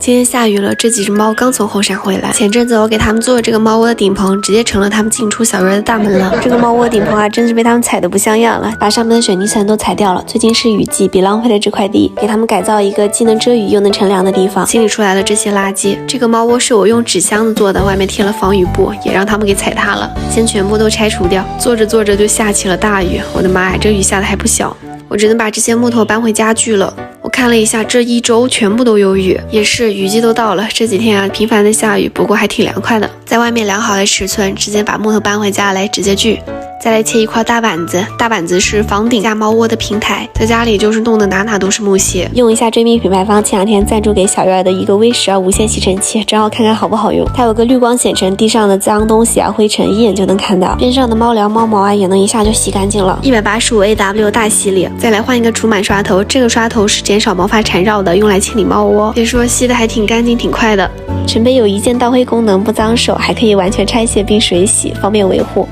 今天下雨了，这几只猫刚从后山回来。前阵子我给它们做的这个猫窝的顶棚，直接成了它们进出小院的大门了。这个猫窝顶棚啊，真是被它们踩得不像样了，把上面的水泥层都踩掉了。最近是雨季，别浪费了这块地，给它们改造一个既能遮雨又能乘凉的地方，清理出来了这些垃圾。这个猫窝是我用纸箱子做的，外面贴了防雨布，也让它们给踩塌了。先全部都拆除掉。做着做着就下起了大雨，我的妈呀，这雨下的还不小，我只能把这些木头搬回家具了。我看了一下，这一周全部都有雨，也是雨季都到了。这几天啊，频繁的下雨，不过还挺凉快的。在外面量好了尺寸，直接把木头搬回家来，直接锯。再来切一块大板子，大板子是房顶加猫窝的平台，在家里就是弄得哪哪都是木屑。用一下追觅品牌方前两天赞助给小院的一个 V12无线吸尘器，正好看看好不好用。它有个绿光显尘，地上的脏东西啊、灰尘一眼就能看到，边上的猫粮、猫毛啊也能一下就洗干净了。185AW 大系列，再来换一个除螨刷头，这个刷头是减少毛发缠绕的，用来清理猫窝。别说吸的还挺干净，挺快的。陈杯有一键倒灰功能，不脏手，还可以完全拆卸并水洗，方便维护。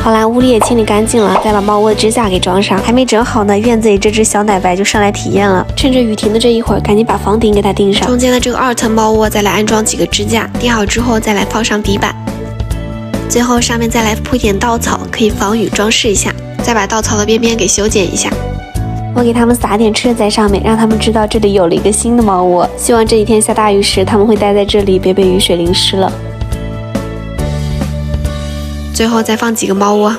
好啦，屋里也清理干净了，再把猫窝的支架给装上。还没整好呢，院子里这只小奶白就上来体验了。趁着雨停的这一会儿，赶紧把房顶给它钉上。中间的这个2层猫窝再来安装几个支架，钉好之后再来放上底板。最后上面再来铺一点稻草，可以防雨装饰一下。再把稻草的边边给修剪一下。我给它们撒点吃的在上面，让它们知道这里有了一个新的猫窝。希望这几天下大雨时，它们会待在这里，别被雨水淋湿了。最后再放几个猫窝。